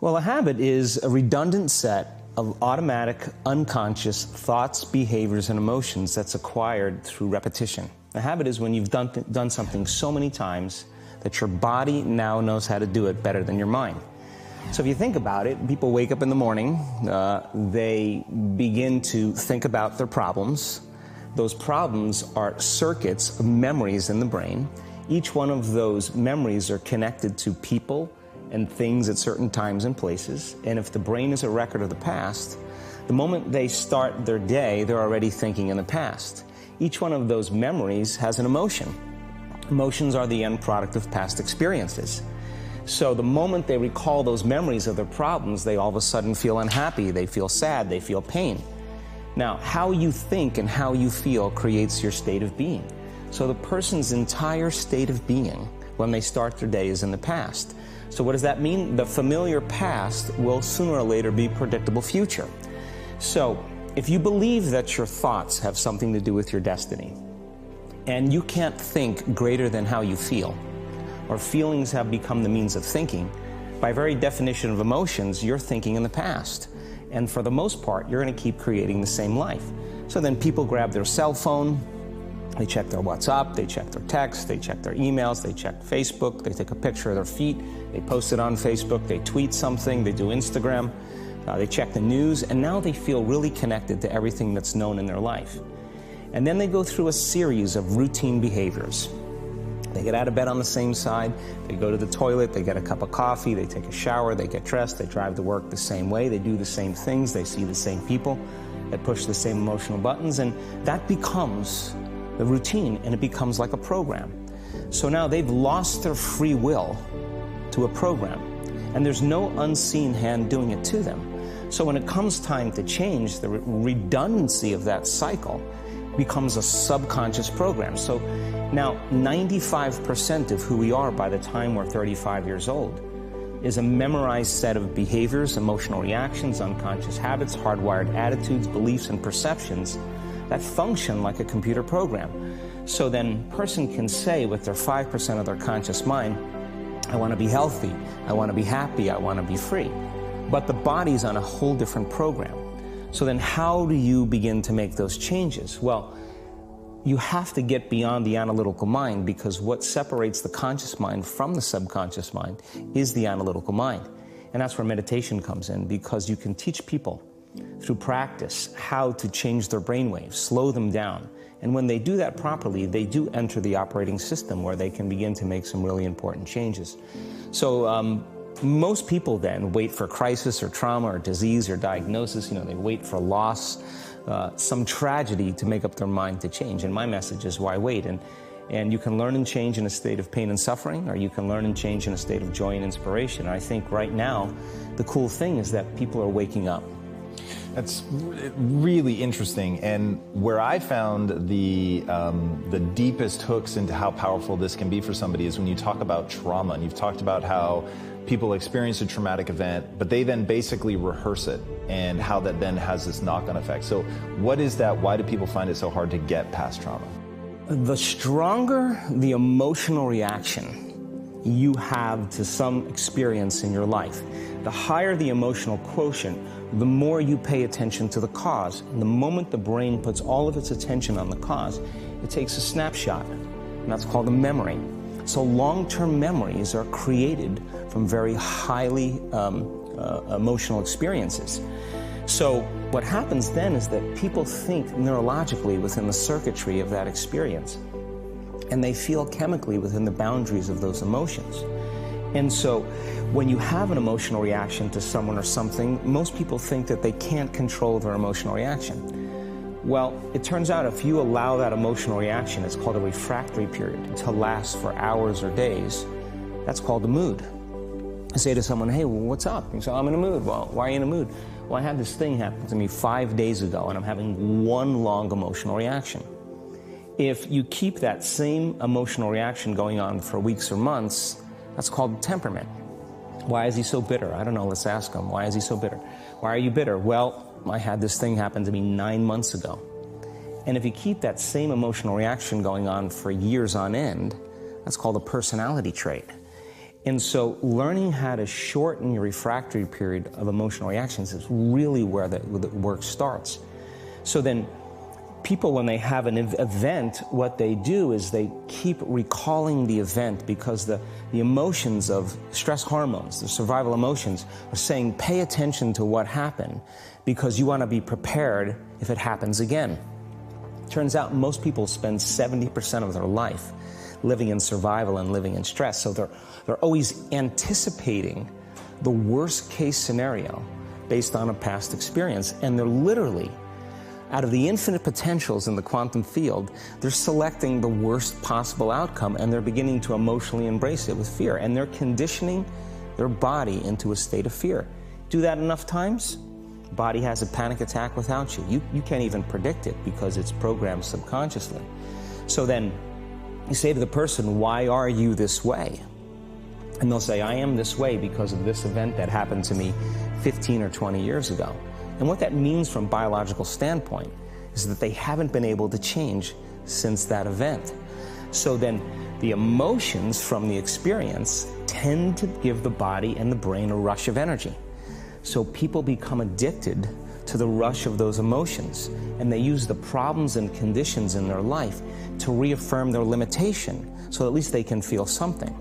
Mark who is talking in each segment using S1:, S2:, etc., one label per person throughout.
S1: Well, a habit is a redundant set of automatic, unconscious thoughts, behaviors, and emotions that's acquired through repetition. A habit is when you've done something so many times that your body now knows how to do it better than your mind. So if you think about it, people wake up in the morning, they begin to think about their problems. Those problems are circuits of memories in the brain. Each one of those memories are connected to people and things at certain times and places. And if the brain is a record of the past, the moment they start their day, they're already thinking in the past. Each one of those memories has an emotion. Emotions are the end product of past experiences. So the moment they recall those memories of their problems, they all of a sudden feel unhappy, they feel sad, they feel pain. Now, how you think and how you feel creates your state of being. So the person's entire state of being when they start their day is in the past. So what does that mean? The familiar past will sooner or later be predictable future. So if you believe that your thoughts have something to do with your destiny, and you can't think greater than how you feel, or feelings have become the means of thinking, by very definition of emotions, you're thinking in the past. And for the most part, you're going to keep creating the same life. So then people grab their cell phone, they check their WhatsApp, they check their text, they check their emails, they check Facebook, they take a picture of their feet, they post it on Facebook, they tweet something, they do Instagram, they check the news, and now they feel really connected to everything that's known in their life. And then they go through a series of routine behaviors. They get out of bed on the same side, they go to the toilet, they get a cup of coffee, they take a shower, they get dressed, they drive to work the same way, they do the same things, they see the same people, they push the same emotional buttons, and that becomes the routine, and it becomes like a program. So now they've lost their free will to a program, and there's no unseen hand doing it to them. So when it comes time to change, the redundancy of that cycle becomes a subconscious program. So now 95% of who we are by the time we're 35 years old is a memorized set of behaviors, emotional reactions, unconscious habits, hardwired attitudes, beliefs, and perceptions that function like a computer program. So then a person can say with their 5% of their conscious mind, I want to be healthy, I want to be happy, I want to be free. But the body's on a whole different program. So then how do you begin to make those changes? Well, you have to get beyond the analytical mind, because what separates the conscious mind from the subconscious mind is the analytical mind. And that's where meditation comes in, because you can teach people through practice how to change their brainwaves, slow them down. And when they do that properly, they do enter the operating system where they can begin to make some really important changes. So most people then wait for crisis or trauma or disease or diagnosis. They wait for loss, some tragedy to make up their mind to change. And my message is, why wait? And you can learn and change in a state of pain and suffering, or you can learn and change in a state of joy and inspiration. And I think right now, the cool thing is that people are waking up.
S2: That's really interesting, and where I found the deepest hooks into how powerful this can be for somebody is when you talk about trauma, and you've talked about how people experience a traumatic event, but they then basically rehearse it, and how that then has this knock-on effect. So what is that? Why do people find it so hard to get past trauma?
S1: The stronger the emotional reaction you have to some experience in your life, the higher the emotional quotient, the more you pay attention to the cause. And the moment the brain puts all of its attention on the cause, it takes a snapshot, and that's called a memory. So long-term memories are created from very highly emotional experiences. So what happens then is that people think neurologically within the circuitry of that experience, and they feel chemically within the boundaries of those emotions. And so when you have an emotional reaction to someone or something, most people think that they can't control their emotional reaction. Well, it turns out if you allow that emotional reaction, it's called a refractory period, to last for hours or days, that's called a mood. I say to someone, hey, well, what's up? You say, I'm in a mood. Well, why are you in a mood? Well, I had this thing happen to me 5 days ago, and I'm having one long emotional reaction. If you keep that same emotional reaction going on for weeks or months, that's called temperament. Why is he so bitter? I don't know, let's ask him. Why is he so bitter? Why are you bitter? Well, I had this thing happen to me 9 months ago. And if you keep that same emotional reaction going on for years on end, that's called a personality trait. And so learning how to shorten your refractory period of emotional reactions is really where the work starts. So then people, when they have an event, what they do is they keep recalling the event, because the emotions of stress hormones, the survival emotions, are saying pay attention to what happened because you want to be prepared if it happens again. Turns out most people spend 70% of their life living in survival and living in stress. So they're always anticipating the worst case scenario based on a past experience. And they're literally, out of the infinite potentials in the quantum field, they're selecting the worst possible outcome, and they're beginning to emotionally embrace it with fear. And they're conditioning their body into a state of fear. Do that enough times, body has a panic attack without you. You can't even predict it because it's programmed subconsciously. So then you say to the person, why are you this way? And they'll say, I am this way because of this event that happened to me 15 or 20 years ago. And what that means from a biological standpoint is that they haven't been able to change since that event. So then the emotions from the experience tend to give the body and the brain a rush of energy. So people become addicted to the rush of those emotions, and they use the problems and conditions in their life to reaffirm their limitation, so at least they can feel something.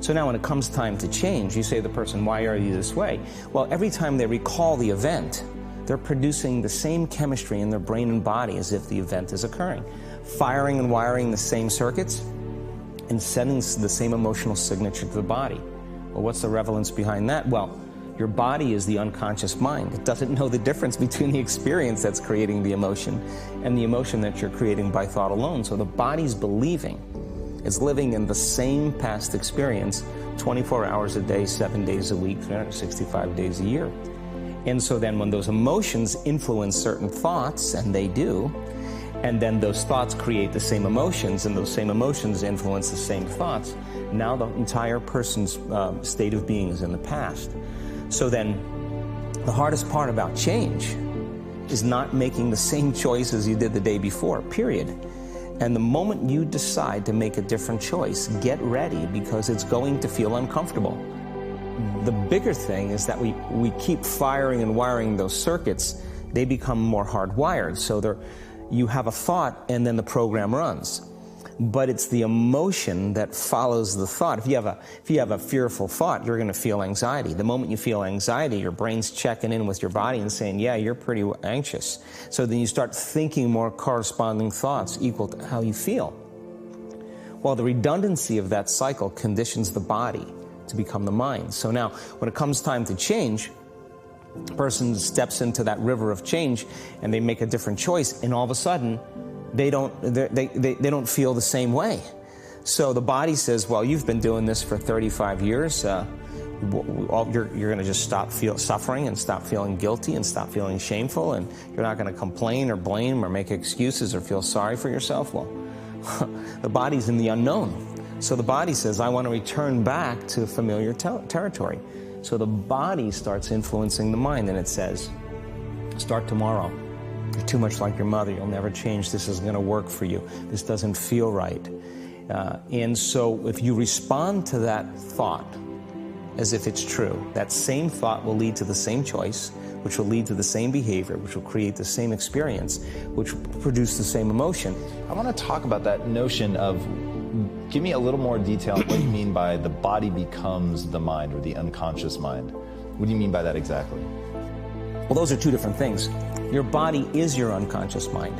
S1: So now when it comes time to change, you say to the person, why are you this way? Well, every time they recall the event, they're producing the same chemistry in their brain and body as if the event is occurring, firing and wiring the same circuits and sending the same emotional signature to the body. Well, what's the relevance behind that? Well, your body is the unconscious mind. It doesn't know the difference between the experience that's creating the emotion and the emotion that you're creating by thought alone. So the body's believing it's living in the same past experience 24 hours a day, 7 days a week, 365 days a year. And so then when those emotions influence certain thoughts, and they do, and then those thoughts create the same emotions, and those same emotions influence the same thoughts, now the entire person's state of being is in the past. So then the hardest part about change is not making the same choices you did the day before, period. And the moment you decide to make a different choice, get ready, because it's going to feel uncomfortable. The bigger thing is that we keep firing and wiring those circuits. They become more hardwired. So you have a thought and then the program runs. But it's the emotion that follows the thought. If you have a fearful thought, you're going to feel anxiety. The moment you feel anxiety, your brain's checking in with your body and saying, yeah, you're pretty anxious. So then you start thinking more corresponding thoughts equal to how you feel. Well, the redundancy of that cycle conditions the body to become the mind. So now, when it comes time to change, a person steps into that river of change and they make a different choice, and all of a sudden, they don't feel the same way. So the body says, well, you've been doing this for 35 years. You're going to just stop suffering and stop feeling guilty and stop feeling shameful, and you're not going to complain or blame or make excuses or feel sorry for yourself. Well, the body's in the unknown. So the body says, I want to return back to familiar territory. So the body starts influencing the mind, and it says, start tomorrow. You're too much like your mother. You'll never change. This isn't going to work for you. This doesn't feel right. And so if you respond to that thought as if it's true, that same thought will lead to the same choice, which will lead to the same behavior, which will create the same experience, which will produce the same emotion.
S2: I want to talk about that notion of, give me a little more detail on what you mean by the body becomes the mind, or the unconscious mind. What do you mean by that exactly?
S1: Well, those are two different things. Your body is your unconscious mind.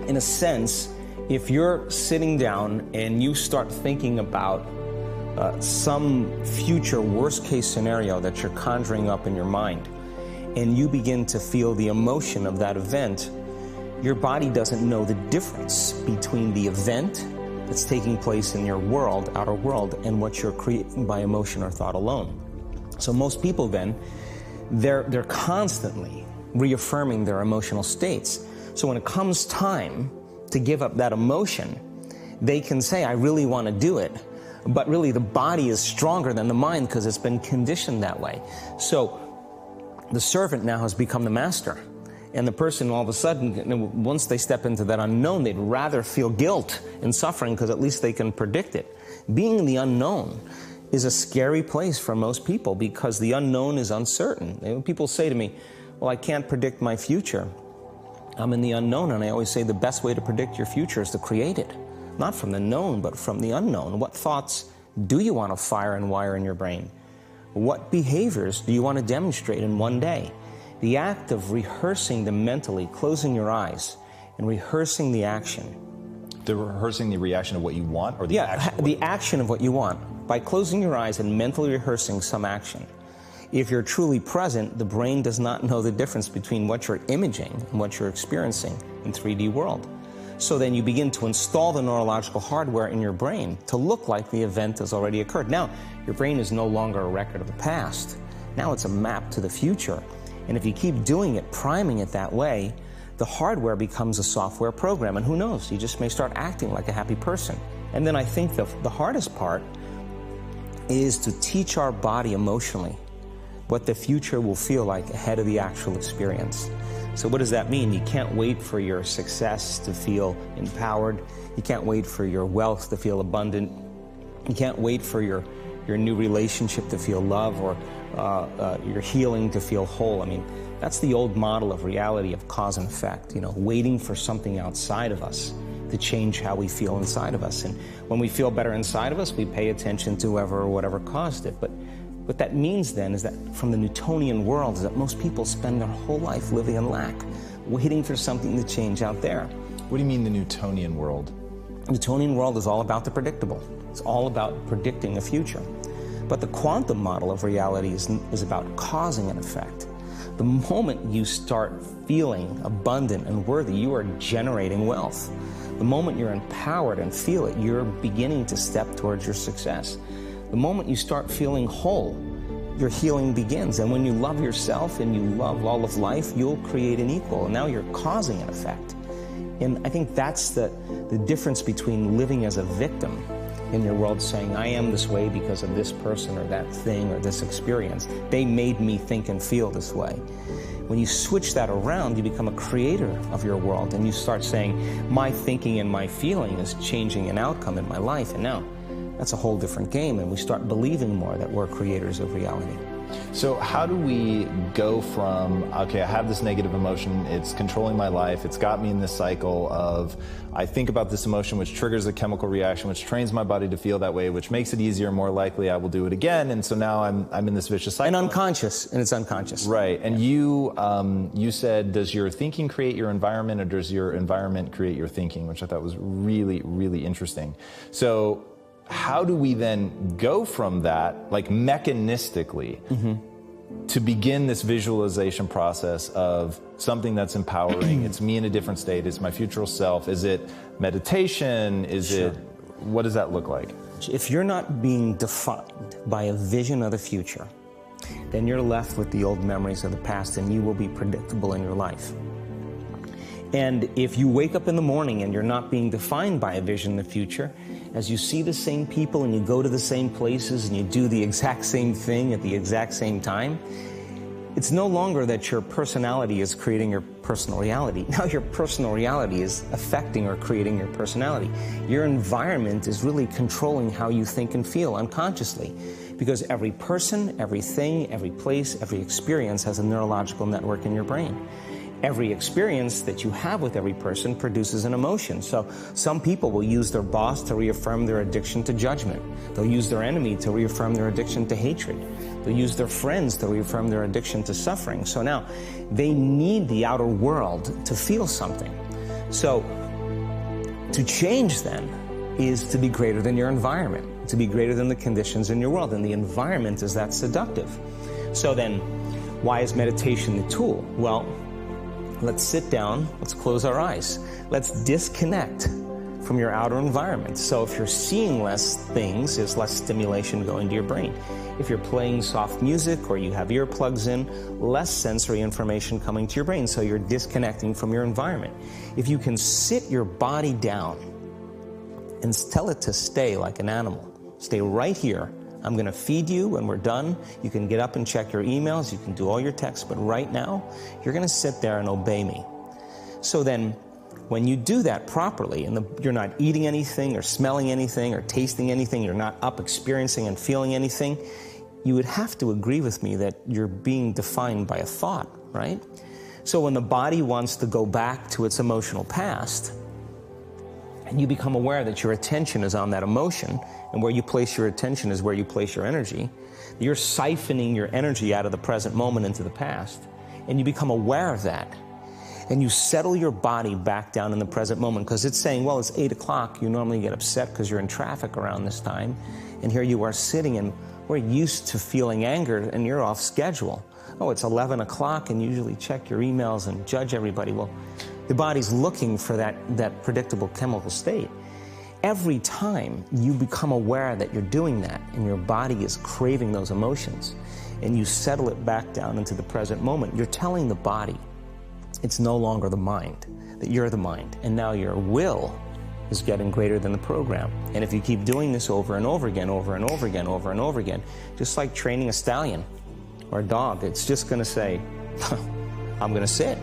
S1: In a sense, if you're sitting down and you start thinking about some future worst-case scenario that you're conjuring up in your mind, and you begin to feel the emotion of that event, your body doesn't know the difference between the event that's taking place in your world, outer world, and what you're creating by emotion or thought alone. So most people then, they're constantly reaffirming their emotional states. So when it comes time to give up that emotion, they can say, I really want to do it. But really the body is stronger than the mind because it's been conditioned that way. So the servant now has become the master. And the person, all of a sudden, once they step into that unknown, they'd rather feel guilt and suffering because at least they can predict it. Being in the unknown is a scary place for most people because the unknown is uncertain. When people say to me, well, I can't predict my future. I'm in the unknown, and I always say the best way to predict your future is to create it. Not from the known, but from the unknown. What thoughts do you want to fire and wire in your brain? What behaviors do you want to demonstrate in one day? The act of rehearsing them mentally, closing your eyes, and rehearsing the action.
S2: The rehearsing the reaction of what you want, or the action?
S1: The action of what you want. By closing your eyes and mentally rehearsing some action. If you're truly present, the brain does not know the difference between what you're imaging and what you're experiencing in 3D world. So then you begin to install the neurological hardware in your brain to look like the event has already occurred. Now, your brain is no longer a record of the past. Now it's a map to the future. And if you keep doing it, priming it that way, the hardware becomes a software program. And who knows, you just may start acting like a happy person. And then I think the hardest part is to teach our body emotionally what the future will feel like ahead of the actual experience. So what does that mean? You can't wait for your success to feel empowered. You can't wait for your wealth to feel abundant. You can't wait for your new relationship to feel love, or your healing to feel whole. I mean, that's the old model of reality, of cause and effect, waiting for something outside of us to change how we feel inside of us. And when we feel better inside of us, we pay attention to whoever or whatever caused it. But what that means then is that from the Newtonian world is that most people spend their whole life living in lack, waiting for something to change out there.
S2: What do you mean the Newtonian world?
S1: The Newtonian world is all about the predictable. It's all about predicting a future. But the quantum model of reality is about causing an effect. The moment you start feeling abundant and worthy, you are generating wealth. The moment you're empowered and feel it, you're beginning to step towards your success. The moment you start feeling whole, your healing begins. And when you love yourself and you love all of life, you'll create an equal. And now you're causing an effect. And I think that's the difference between living as a victim in your world, saying, I am this way because of this person or that thing or this experience. They made me think and feel this way. When you switch that around, you become a creator of your world, and you start saying, my thinking and my feeling is changing an outcome in my life. And now that's a whole different game, and we start believing more that we're creators of reality.
S2: So how do we go from, okay, I have this negative emotion, it's controlling my life, it's got me in this cycle of, I think about this emotion, which triggers a chemical reaction, which trains my body to feel that way, which makes it easier, more likely I will do it again, and so now I'm in this vicious cycle.
S1: And it's unconscious.
S2: Right, and you said, does your thinking create your environment, or does your environment create your thinking, which I thought was really, really interesting. So how do we then go from that, like mechanistically, to begin this visualization process of something that's empowering? It's me in a different state, it's my future self. Is it meditation? Is it, what does that look like?
S1: If you're not being defined by a vision of the future, then you're left with the old memories of the past, and you will be predictable in your life. And if you wake up in the morning and you're not being defined by a vision in the future, as you see the same people and you go to the same places and you do the exact same thing at the exact same time, it's no longer that your personality is creating your personal reality. Now your personal reality is affecting or creating your personality. Your environment is really controlling how you think and feel unconsciously, because every person, everything, every place, every experience has a neurological network in your brain. Every experience that you have with every person produces an emotion. So some people will use their boss to reaffirm their addiction to judgment. They'll use their enemy to reaffirm their addiction to hatred. They'll use their friends to reaffirm their addiction to suffering. So now they need the outer world to feel something. So to change then is to be greater than your environment, to be greater than the conditions in your world. And the environment is that seductive. So then why is meditation the tool? Well, let's sit down, let's close our eyes. Let's disconnect from your outer environment. So if you're seeing less things, there's less stimulation going to your brain. If you're playing soft music or you have earplugs in, less sensory information coming to your brain, so you're disconnecting from your environment. If you can sit your body down and tell it to stay like an animal, stay right here. I'm going to feed you when we're done. You can get up and check your emails. You can do all your texts. But right now, you're going to sit there and obey me. So then, When you do that properly, and you're not eating anything or smelling anything or tasting anything, you're not up experiencing and feeling anything, you would have to agree with me that you're being defined by a thought, right? So when the body wants to go back to its emotional past, and you become aware that your attention is on that emotion, and where you place your attention is where you place your energy, you're siphoning your energy out of the present moment into the past, and you become aware of that. And you settle your body back down in the present moment, because it's saying, well, it's 8 o'clock. You normally get upset because you're in traffic around this time. And here you are sitting, and we're used to feeling anger, and you're off schedule. Oh, it's 11 o'clock, and you usually check your emails and judge everybody. Well, the body's looking for that predictable chemical state. Every time you become aware that you're doing that, and your body is craving those emotions, and you settle it back down into the present moment, you're telling the body, it's no longer the mind, that you're the mind, and now your will is getting greater than the program. And if you keep doing this over and over again, over and over again, over and over again, just like training a stallion or a dog, it's just going to say, I'm going to sit.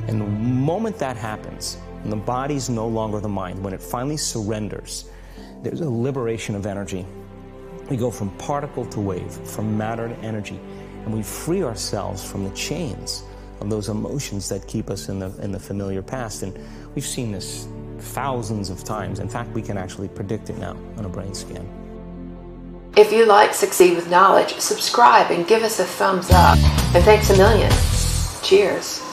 S1: And the moment that happens, and the body's no longer the mind, when it finally surrenders, there's a liberation of energy. We go from particle to wave, from matter to energy, and we free ourselves from the chains of those emotions that keep us in the familiar past. And we've seen this thousands of times. In fact, we can actually predict it now on a brain scan.
S3: If you like Succeed with Knowledge, subscribe and give us a thumbs up. And thanks a million. Cheers.